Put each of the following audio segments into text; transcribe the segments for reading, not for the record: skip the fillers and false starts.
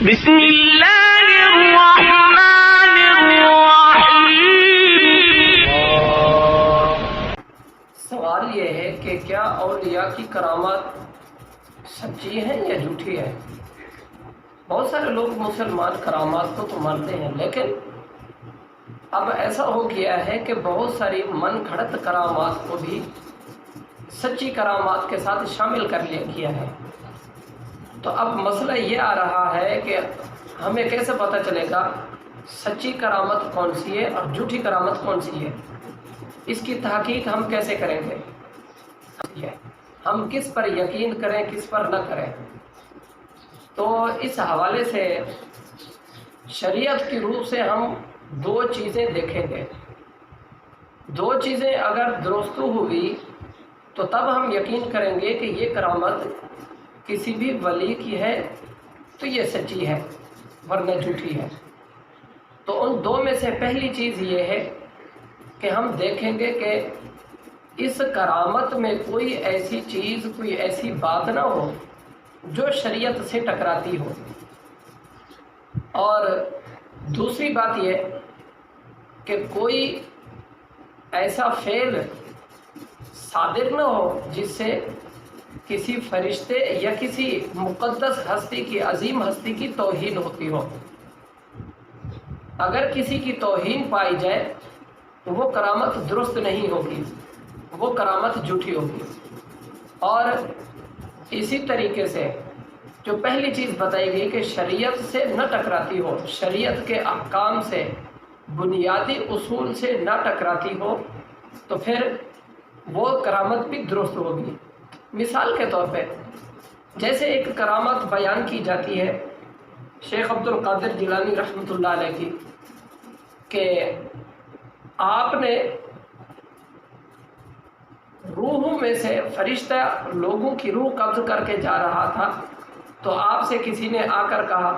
بسم اللہ الرحمن الرحیم۔ سوال یہ ہے کہ کیا اولیاء کی کرامات سچی ہیں یا جھوٹی ہیں؟ بہت سارے لوگ مسلمان کرامات کو تو مانتے ہیں، لیکن اب ایسا ہو گیا ہے کہ بہت ساری من گھڑت کرامات کو بھی سچی کرامات کے ساتھ شامل کر لیا ہے۔ تو اب مسئلہ یہ آ رہا ہے کہ ہمیں کیسے پتہ چلے گا سچی کرامت کون سی ہے اور جھوٹی کرامت کون سی ہے؟ اس کی تحقیق ہم کیسے کریں گے؟ ہم کس پر یقین کریں، کس پر نہ کریں؟ تو اس حوالے سے شریعت کی روح سے ہم دو چیزیں دیکھیں گے۔ دو چیزیں اگر درست ہوئی تو تب ہم یقین کریں گے کہ یہ کرامت کسی بھی ولی کی ہے تو یہ سچی ہے، ورنہ جھوٹی ہے۔ تو ان دو میں سے پہلی چیز یہ ہے کہ ہم دیکھیں گے کہ اس کرامت میں کوئی ایسی چیز، کوئی ایسی بات نہ ہو جو شریعت سے ٹکراتی ہو، اور دوسری بات یہ کہ کوئی ایسا فعل صادر نہ ہو جس سے کسی فرشتے یا کسی مقدس ہستی کی، عظیم ہستی کی توہین ہوتی ہو۔ اگر کسی کی توہین پائی جائے تو وہ کرامت درست نہیں ہوگی، وہ کرامت جھوٹی ہوگی۔ اور اسی طریقے سے جو پہلی چیز بتائی گئی کہ شریعت سے نہ ٹکراتی ہو، شریعت کے احکام سے، بنیادی اصول سے نہ ٹکراتی ہو، تو پھر وہ کرامت بھی درست ہوگی۔ مثال کے طور پہ جیسے ایک کرامت بیان کی جاتی ہے شیخ عبد القادر جیلانی رحمۃ اللہ علیہ کی، کہ آپ نے روحوں میں سے فرشتہ لوگوں کی روح قبض کر کے جا رہا تھا، تو آپ سے کسی نے آ کر کہا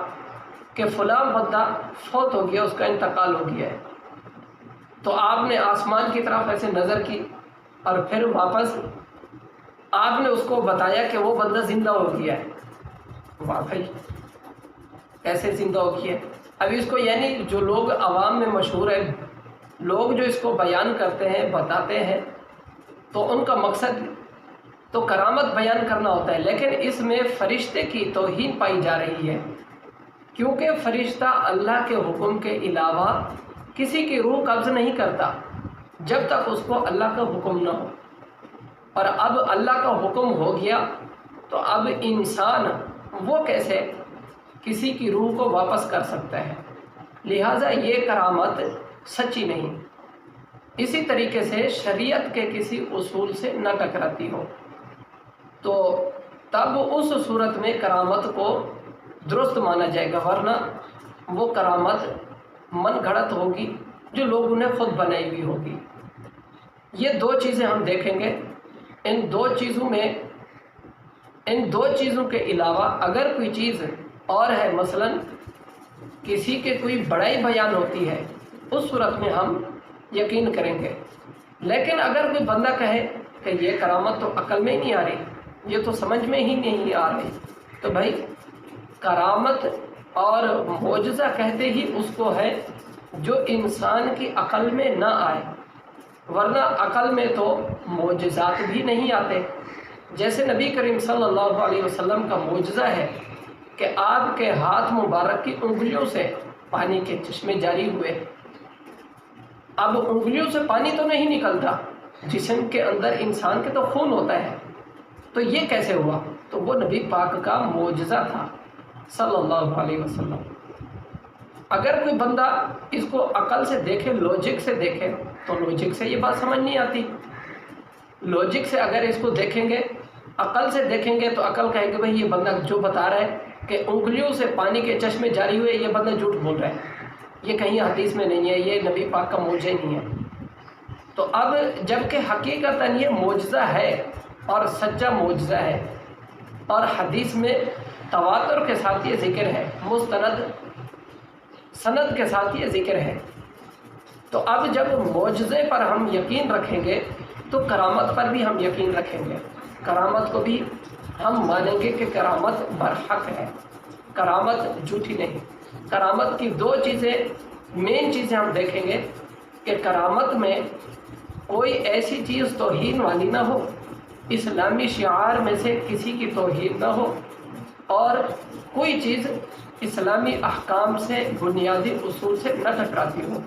کہ فلاں بندہ فوت ہو گیا، اس کا انتقال ہو گیا ہے۔ تو آپ نے آسمان کی طرف ایسے نظر کی اور پھر واپس آپ نے اس کو بتایا کہ وہ بندہ زندہ ہو گیا ہے۔ واہ بھائی، ایسے زندہ ہو گیا ہے۔ ابھی اس کو یعنی جو لوگ عوام میں مشہور ہے، لوگ جو اس کو بیان کرتے ہیں، بتاتے ہیں، تو ان کا مقصد تو کرامت بیان کرنا ہوتا ہے، لیکن اس میں فرشتے کی توہین پائی جا رہی ہے، کیونکہ فرشتہ اللہ کے حکم کے علاوہ کسی کی روح قبض نہیں کرتا جب تک اس کو اللہ کا حکم نہ ہو۔ اور اب اللہ کا حکم ہو گیا تو اب انسان وہ کیسے کسی کی روح کو واپس کر سکتا ہے؟ لہٰذا یہ کرامت سچی نہیں۔ اسی طریقے سے شریعت کے کسی اصول سے نہ ٹکراتی ہو تو تب اس صورت میں کرامت کو درست مانا جائے گا، ورنہ وہ کرامت من گھڑت ہوگی جو لوگوں نے خود بنائی ہوئی ہوگی۔ یہ دو چیزیں ہم دیکھیں گے۔ ان دو چیزوں کے علاوہ اگر کوئی چیز اور ہے، مثلا کسی کے کوئی بڑائی بیان ہوتی ہے، اس صورت میں ہم یقین کریں گے۔ لیکن اگر کوئی بندہ کہے کہ یہ کرامت تو عقل میں ہی نہیں آ رہی، یہ تو سمجھ میں ہی نہیں آ رہی، تو بھائی کرامت اور معجزہ کہتے ہی اس کو ہے جو انسان کی عقل میں نہ آئے، ورنہ عقل میں تو معجزات بھی نہیں آتے۔ جیسے نبی کریم صلی اللہ علیہ وسلم کا معجزہ ہے کہ آپ کے ہاتھ مبارک کی انگلیوں سے پانی کے چشمے جاری ہوئے۔ اب انگلیوں سے پانی تو نہیں نکلتا، جسم کے اندر انسان کے تو خون ہوتا ہے، تو یہ کیسے ہوا؟ تو وہ نبی پاک کا معجزہ تھا صلی اللہ علیہ وسلم۔ اگر کوئی بندہ اس کو عقل سے دیکھے، لوجک سے دیکھے، تو لوجک سے یہ بات سمجھ نہیں آتی۔ لوجک سے اگر اس کو دیکھیں گے، عقل سے دیکھیں گے، تو عقل کہے کہ بھائی یہ بندہ جو بتا رہا ہے کہ انگلیوں سے پانی کے چشمے جاری ہوئے، یہ بندہ جھوٹ بول رہا ہے، یہ کہیں حدیث میں نہیں ہے، یہ نبی پاک کا معجزہ نہیں ہے۔ تو اب جب کہ حقیقتاً یہ معجزہ ہے اور سچا معجزہ ہے، اور حدیث میں تواتر کے ساتھ یہ ذکر ہے، مستند سند کے ساتھ یہ ذکر ہے، تو اب جب معجزے پر ہم یقین رکھیں گے تو کرامت پر بھی ہم یقین رکھیں گے، کرامت کو بھی ہم مانیں گے کہ کرامت برحق ہے۔ کرامت جھوٹی نہیں۔ کرامت کی دو چیزیں، مین چیزیں ہم دیکھیں گے کہ کرامت میں کوئی ایسی چیز توہین والی نہ ہو، اسلامی شعار میں سے کسی کی توہین نہ ہو، اور کوئی چیز اسلامی احکام سے، بنیادی اصول سے نہ ٹکراتی ہو۔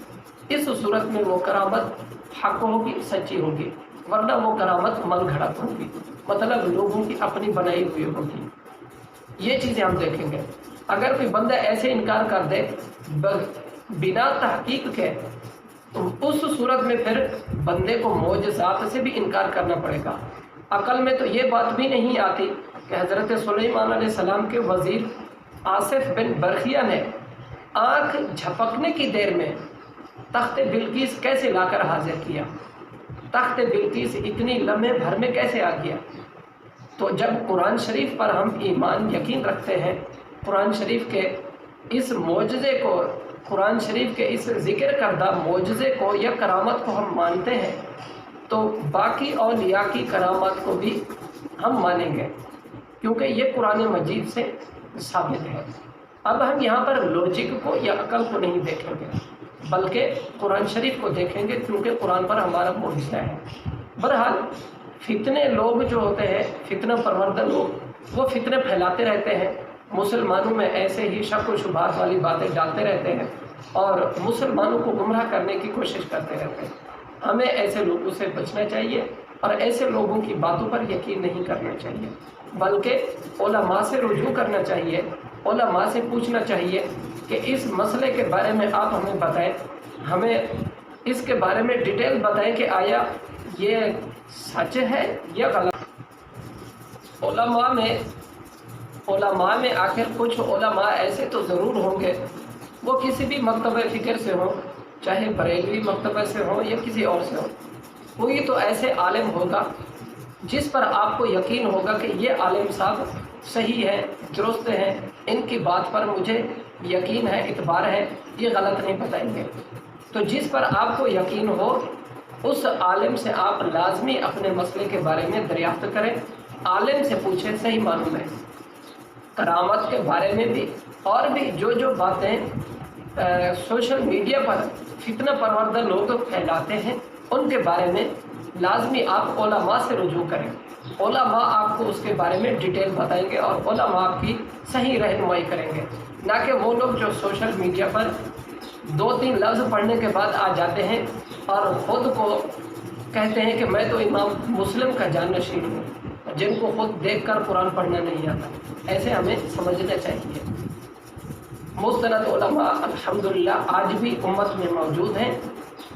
اس صورت میں وہ کرامت حق ہوگی، سچی ہوگی، ورنہ وہ کرامت من گھڑت ہوگی، مطلب لوگوں کی اپنی بنائی ہوئی ہوگی۔ یہ چیزیں ہم دیکھیں گے۔ اگر کوئی بندہ ایسے انکار کر دے بنا تحقیق کے، تو اس صورت میں پھر بندے کو معجزات سے بھی انکار کرنا پڑے گا۔ عقل میں تو یہ بات بھی نہیں آتی کہ حضرت سلیمان علیہ السلام کے وزیر آصف بن برخیہ نے آنکھ جھپکنے کی دیر میں تخت بلقیس کیسے لا کر حاضر کیا، تخت بلقیس اتنی لمحے بھر میں کیسے آ گیا۔ تو جب قرآن شریف پر ہم ایمان یقین رکھتے ہیں، قرآن شریف کے اس معجزے کو، قرآن شریف کے اس ذکر کردہ معجزے کو یا کرامت کو ہم مانتے ہیں، تو باقی اولیاء کی کرامات کو بھی ہم مانیں گے، کیونکہ یہ قرآن مجید سے ثابت ہے۔ اب ہم یہاں پر لوجک کو یا عقل کو نہیں دیکھیں گے، بلکہ قرآن شریف کو دیکھیں گے، کیونکہ قرآن پر ہمارا معجزہ ہے۔ بہرحال فتنے لوگ جو ہوتے ہیں، فتنہ پروردہ لوگ، وہ فتنے پھیلاتے رہتے ہیں، مسلمانوں میں ایسے ہی شک و شبہات والی باتیں ڈالتے رہتے ہیں اور مسلمانوں کو گمراہ کرنے کی کوشش کرتے رہتے ہیں۔ ہمیں ایسے لوگوں سے بچنا چاہیے اور ایسے لوگوں کی باتوں پر یقین نہیں کرنا چاہیے، بلکہ علماء سے رجوع کرنا چاہیے، علماء سے پوچھنا چاہیے کہ اس مسئلے کے بارے میں آپ ہمیں بتائیں، ہمیں اس کے بارے میں ڈیٹیل بتائیں کہ آیا یہ سچ ہے یا غلط۔ علماء میں آخر کچھ علماء ایسے تو ضرور ہوں گے، وہ کسی بھی مکتبہ فکر سے ہوں، چاہے بریلوی مکتبہ سے ہوں یا کسی اور سے ہوں، کوئی تو ایسے عالم ہوگا جس پر آپ کو یقین ہوگا کہ یہ عالم صاحب صحیح ہے، درست ہیں، ان کی بات پر مجھے یقین ہے، اعتبار ہے، یہ غلط نہیں بتائیں گے۔ تو جس پر آپ کو یقین ہو، اس عالم سے آپ لازمی اپنے مسئلے کے بارے میں دریافت کریں، عالم سے پوچھیں، صحیح معلوم ہے۔ کرامت کے بارے میں بھی اور بھی جو باتیں سوشل میڈیا پر فتنہ پروردہ لوگ پھیلاتے ہیں، ان کے بارے میں لازمی آپ علماء سے رجوع کریں۔ علماء آپ کو اس کے بارے میں ڈیٹیل بتائیں گے اور علماء آپ کی صحیح رہنمائی کریں گے، نہ کہ وہ لوگ جو سوشل میڈیا پر 2-3 لفظ پڑھنے کے بعد آ جاتے ہیں اور خود کو کہتے ہیں کہ میں تو امام مسلم کا جانشین ہوں، جن کو خود دیکھ کر قرآن پڑھنا نہیں آتا۔ ایسے ہمیں سمجھنا چاہیے۔ مستند علماء الحمدللہ آج بھی امت میں موجود ہیں،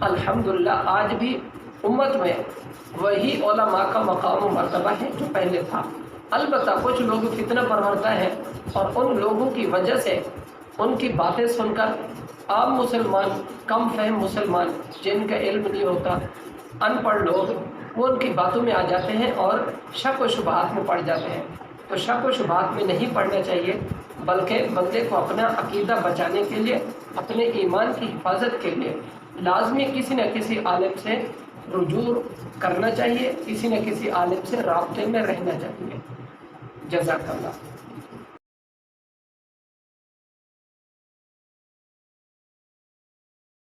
الحمدللہ آج بھی امت میں وہی علماء کا مقام و مرتبہ ہے جو پہلے تھا۔ البتہ کچھ لوگ فتنہ پروردہ ہیں اور ان لوگوں کی وجہ سے، ان کی باتیں سن کر عام مسلمان، کم فہم مسلمان جن کا علم نہیں ہوتا، ان پڑھ لوگ، وہ ان کی باتوں میں آ جاتے ہیں اور شک و شبہات میں پڑ جاتے ہیں۔ تو شک و شبہات میں نہیں پڑھنا چاہیے، بلکہ بندے کو اپنا عقیدہ بچانے کے لیے، اپنے ایمان کی حفاظت کے لیے لازمی کسی نہ کسی عالم سے رجوع کرنا چاہیے، کسی نہ کسی عالم سے رابطے میں رہنا چاہیے۔ جزاک اللہ۔